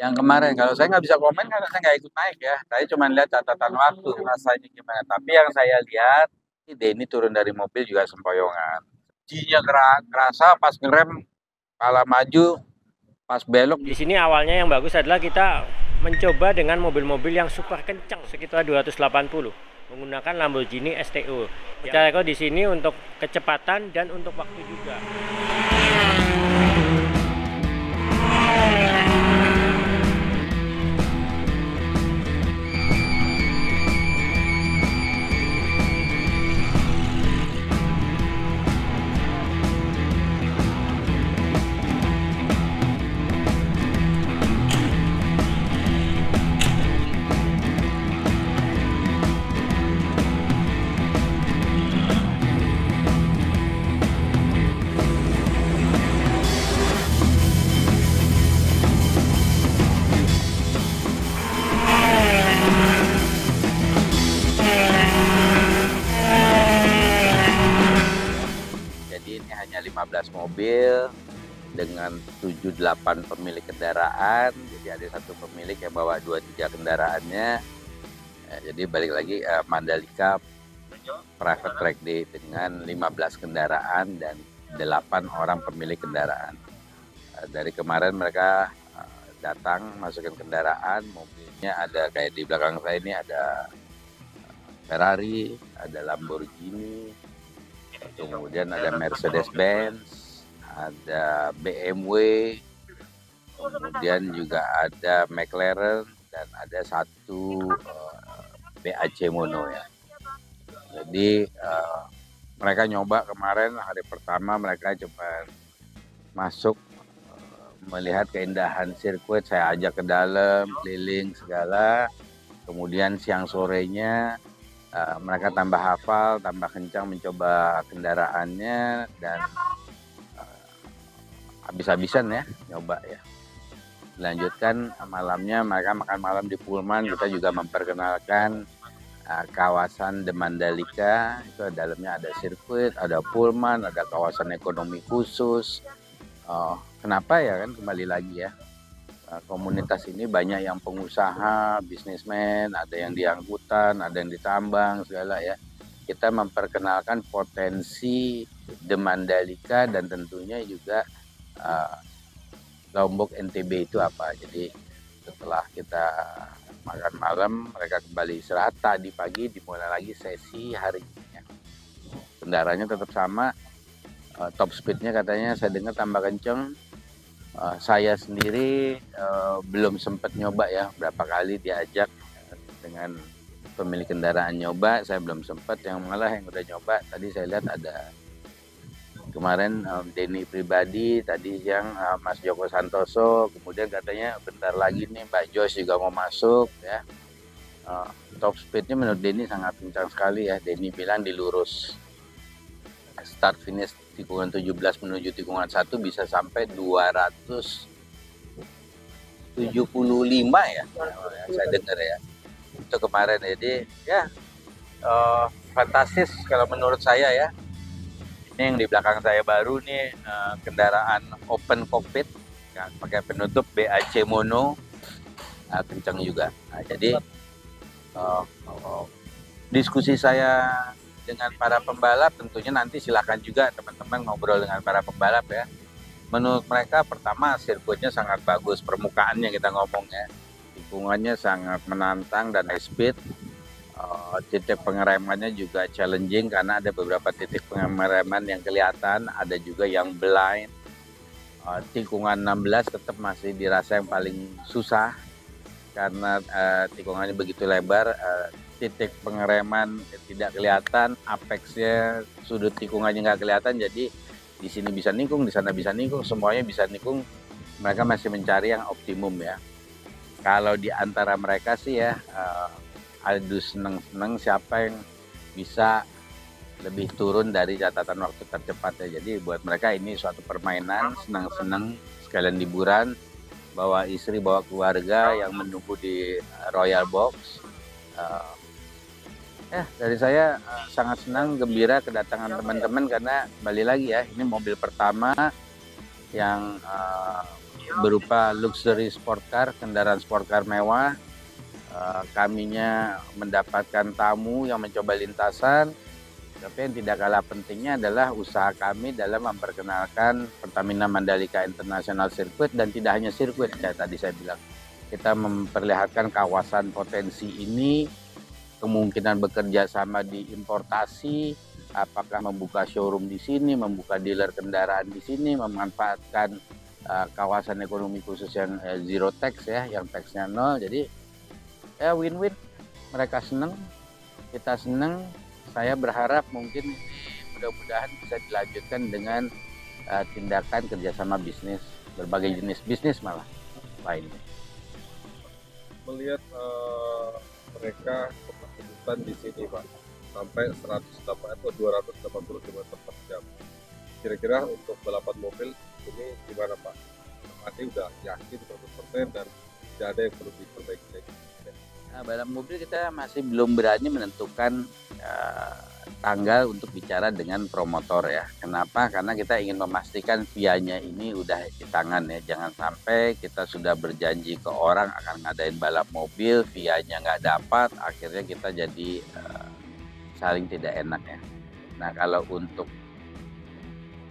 Yang kemarin, kalau saya nggak bisa komen karena saya nggak ikut naik ya. Saya cuma lihat catatan waktu, rasanya gimana. Tapi yang saya lihat, ini Denny turun dari mobil juga sempoyongan. Jinya kerasa pas ngerem, kala maju, pas belok. Di sini awalnya yang bagus adalah kita mencoba dengan mobil-mobil yang super kencang sekitar 280 menggunakan Lamborghini STO. Kita rekod di sini untuk kecepatan dan untuk waktu juga. Jadi ini hanya 15 mobil dengan 7-8 pemilik kendaraan. Jadi ada satu pemilik yang bawa 2-3 kendaraannya. Ya, jadi balik lagi Mandalika Private Track Day dengan 15 kendaraan dan 8 orang pemilik kendaraan. Dari kemarin mereka datang masukin kendaraan, mobilnya ada kayak di belakang saya ini ada Ferrari, ada Lamborghini, kemudian ada Mercedes-Benz, ada BMW, kemudian juga ada McLaren dan ada satu BAC Mono ya. Jadi mereka nyoba kemarin hari pertama mereka coba masuk melihat keindahan sirkuit, saya ajak ke dalam keliling segala. Kemudian siang sorenya mereka tambah hafal, tambah kencang mencoba kendaraannya dan habis-habisan ya nyoba ya. Dilanjutkan malamnya mereka makan malam di Pullman. Kita juga memperkenalkan kawasan The Mandalika. Itu dalamnya ada sirkuit, ada Pullman, ada kawasan ekonomi khusus. Kenapa ya kan kembali lagi ya, komunitas ini banyak yang pengusaha, bisnismen, ada yang di angkutan, ada yang di tambang segala ya. Kita memperkenalkan potensi The Mandalika dan tentunya juga Lombok NTB itu apa. Jadi setelah kita makan malam mereka kembali istirahat, tadi pagi dimulai lagi sesi hari ini ya. Kendaraannya tetap sama, top speednya katanya saya dengar tambah kenceng. Saya sendiri belum sempat nyoba ya, berapa kali diajak dengan pemilik kendaraan nyoba, saya belum sempat. Yang malah yang udah nyoba tadi saya lihat ada kemarin Denny pribadi, tadi siang Mas Joko Santoso, kemudian katanya bentar lagi nih Mbak Jos juga mau masuk ya. Top speednya menurut Denny sangat kencang sekali ya. Denny bilang di lurus start finish tikungan 17 menuju tikungan 1 bisa sampai 275 ya, saya dengar ya. Itu kemarin, jadi ya fantastis kalau menurut saya ya. Ini yang di belakang saya baru nih kendaraan open cockpit ya, pakai penutup BAC Mono, kencang juga. Nah, jadi diskusi saya dengan para pembalap tentunya nanti silakan juga teman-teman ngobrol dengan para pembalap ya. Menurut mereka pertama sirkuitnya sangat bagus, permukaannya kita ngomong ya, tikungannya sangat menantang dan high speed. Titik pengeremannya juga challenging karena ada beberapa titik pengereman yang kelihatan, ada juga yang blind. Tikungan 16 tetap masih dirasa yang paling susah karena tikungannya begitu lebar. Titik pengereman tidak kelihatan, apexnya sudut tikungannya nggak kelihatan, jadi di sini bisa nikung, di sana bisa nikung, semuanya bisa nikung. Mereka masih mencari yang optimum ya. Kalau di antara mereka sih ya adu seneng-seneng siapa yang bisa lebih turun dari catatan waktu tercepat ya. Jadi buat mereka ini suatu permainan, senang-senang sekalian liburan, bawa istri, bawa keluarga yang menunggu di Royal Box. Dari saya sangat senang, gembira kedatangan teman-teman karena kembali lagi ya, ini mobil pertama yang berupa luxury sport car, kendaraan sport car mewah. Kaminya mendapatkan tamu yang mencoba lintasan, tapi yang tidak kalah pentingnya adalah usaha kami dalam memperkenalkan Pertamina Mandalika International Circuit, dan tidak hanya sirkuit, kayak tadi saya bilang. Kita memperlihatkan kawasan potensi ini, kemungkinan bekerja sama di importasi, apakah membuka showroom di sini, membuka dealer kendaraan di sini, memanfaatkan kawasan ekonomi khusus yang zero tax ya, yang taxnya nol. Jadi ya win-win, mereka senang, kita senang. Saya berharap mungkin ini mudah-mudahan bisa dilanjutkan dengan tindakan kerjasama bisnis, berbagai jenis bisnis malah lainnya. Melihat mereka kecepatan di sini Pak, sampai 108 atau 280 km/jam. Kira-kira untuk balapan mobil ini gimana Pak? Tadi udah yakin 100% dan tidak ada yang perlu diperbaiki lagi. Nah, balap mobil kita masih belum berani menentukan tanggal untuk bicara dengan promotor ya. Kenapa? Karena kita ingin memastikan VIA-nya ini udah di tangan ya. Jangan sampai kita sudah berjanji ke orang akan ngadain balap mobil, VIA-nya nggak dapat, akhirnya kita jadi saling tidak enak ya. Nah, kalau untuk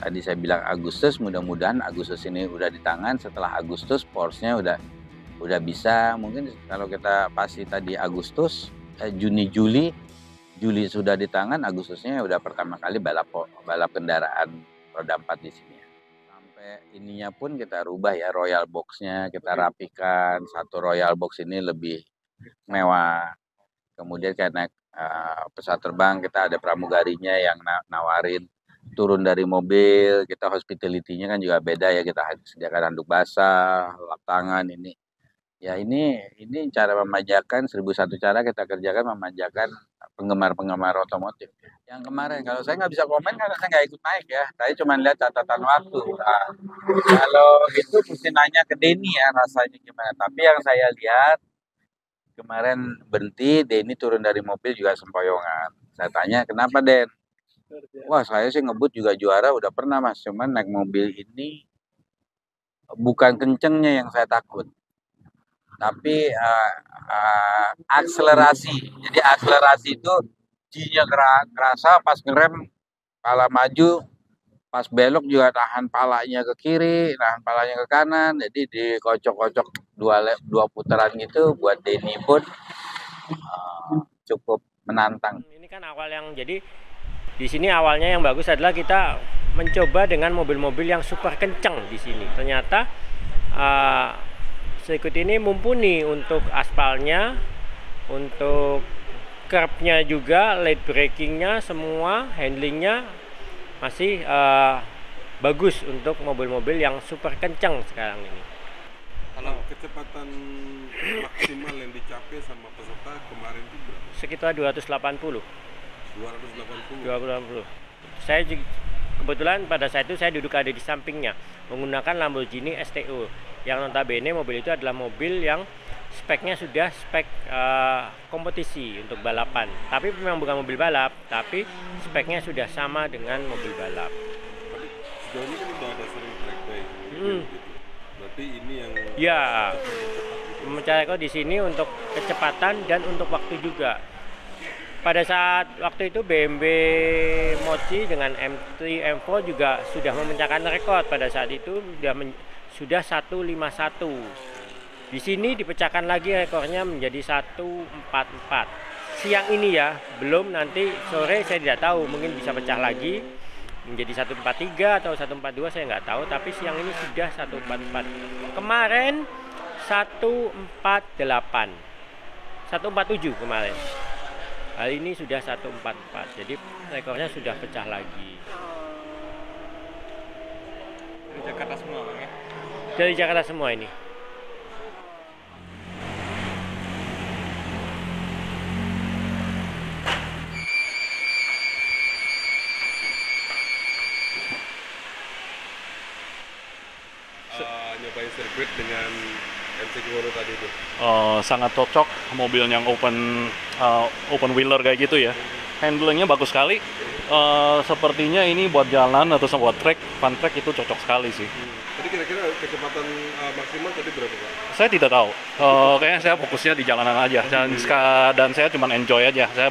tadi saya bilang Agustus, mudah-mudahan Agustus ini udah di tangan. Setelah Agustus, Porsche-nya udah bisa. Mungkin kalau kita pasti tadi Agustus, Juli sudah di tangan, Agustusnya udah pertama kali balap kendaraan roda 4 di sini. Sampai ininya pun kita rubah ya, Royal Box-nya kita rapikan. Satu Royal Box ini lebih mewah. Kemudian kayak naik pesawat terbang, kita ada pramugarinya yang nawarin turun dari mobil. Kita hospitality-nya kan juga beda ya, kita sediakan handuk basah, lap tangan ini. Ya ini cara memanjakan, 1001 cara kita kerjakan memanjakan penggemar-penggemar otomotif. Yang kemarin, kalau saya nggak bisa komen karena saya nggak ikut naik ya. Saya cuma lihat catatan waktu. Nah, kalau itu mesti nanya ke Denny ya rasanya gimana. Tapi yang saya lihat kemarin berhenti, Denny turun dari mobil juga sempoyongan. Saya tanya, kenapa Den? Wah, saya sih ngebut juga juara, udah pernah Mas. Cuman naik mobil ini bukan kencengnya yang saya takut, tapi akselerasi. Jadi akselerasi itu G-nya kerasa, pas ngerem pala maju, pas belok juga tahan palanya ke kiri, tahan palanya ke kanan. Jadi dikocok-kocok dua putaran gitu, buat Denny pun cukup menantang. Ini kan awal yang jadi di sini awalnya yang bagus adalah kita mencoba dengan mobil-mobil yang super kencang di sini. Ternyata sirkuit ini mumpuni untuk aspalnya, untuk curbnya juga, late breakingnya, semua handlingnya masih bagus untuk mobil-mobil yang super kencang sekarang ini. Kalau kecepatan maksimal yang dicapai sama peserta kemarin itu berapa? Sekitar 280. 280. Saya kebetulan pada saat itu saya duduk ada di sampingnya menggunakan Lamborghini STO, yang notabene mobil itu adalah mobil yang speknya sudah spek kompetisi untuk balapan. Tapi memang bukan mobil balap, tapi speknya sudah sama dengan mobil balap. Tapi sejauh ini kan udah ada sering track day. Berarti ini yang ya mencari di sini untuk kecepatan dan untuk waktu juga. Pada saat waktu itu BMW Mochi dengan M3 M4 juga sudah memecahkan rekor. Pada saat itu sudah 151. Di sini dipecahkan lagi rekornya menjadi 144. Siang ini ya, belum, nanti sore saya tidak tahu, mungkin bisa pecah lagi menjadi 143 atau 142, saya nggak tahu, tapi siang ini sudah 144. Kemarin 148. 147 kemarin. Hari ini sudah 144. Jadi rekornya sudah pecah lagi. Dari Jakarta semua Bang ya? Dari Jakarta semua ini. Nyobain sirkuit dengan MC Kimono tadi itu. Sangat cocok, mobil yang open wheeler kayak gitu ya. Handlingnya bagus sekali. Sepertinya ini buat jalan atau buat track, fun track itu cocok sekali sih. Tadi Jadi kira-kira kecepatan maksimal tadi berapa Pak? Saya tidak tahu. Kayaknya saya fokusnya di jalanan aja. Dan saya cuma enjoy aja. Saya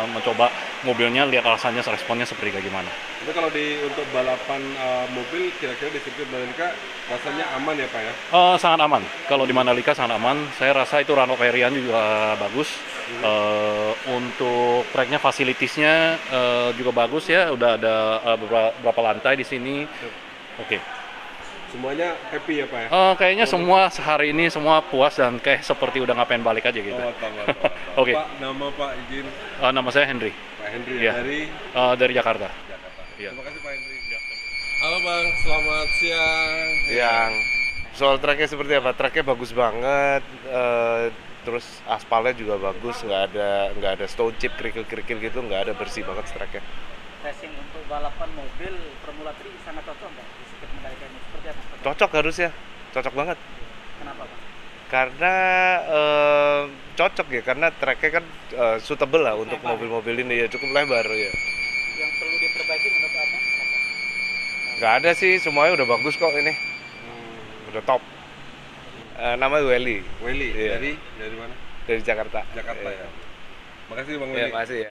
mencoba mobilnya, lihat alasannya, responnya seperti kayak gimana. Tapi kalau untuk balapan mobil, kira-kira di sirkuit Mandalika rasanya aman ya Pak ya? Sangat aman. Kalau di Mandalika sangat aman. Saya rasa itu runoff area juga bagus. Untuk tracknya, fasilitiesnya juga bagus ya. Udah ada beberapa lantai di sini. Oke. Semuanya happy ya Pak ya? Kayaknya semua sehari ini semua puas dan kayak seperti udah ngapain balik aja gitu. Oke. Pak, nama Pak izin? Nama saya Henry. Pak Henry Iya. dari Jakarta. Iya. Terima kasih Pak Henry. Halo Bang, selamat siang. Siang. Soal tracknya seperti apa? Tracknya bagus banget. Terus aspalnya juga bagus, nggak ada stone chip, kerikil-kerikil gitu, nggak ada, bersih banget tracknya. Racing untuk balapan mobil Formula 3 sangat cocok nggak di sirkuit Mandalika ini? Seperti apa? Cocok harusnya, cocok banget. Kenapa Pak? Karena cocok ya, karena tracknya kan suitable lah untuk mobil-mobil ini ya, cukup lebar ya. Yang perlu diperbaiki menurut apa? Nggak ada sih, semuanya udah bagus kok ini, udah top. Namanya Welly. Welly, Iya. dari mana? Dari Jakarta. Jakarta Iya. ya. Makasih Bang Iya, Welly. makasih ya.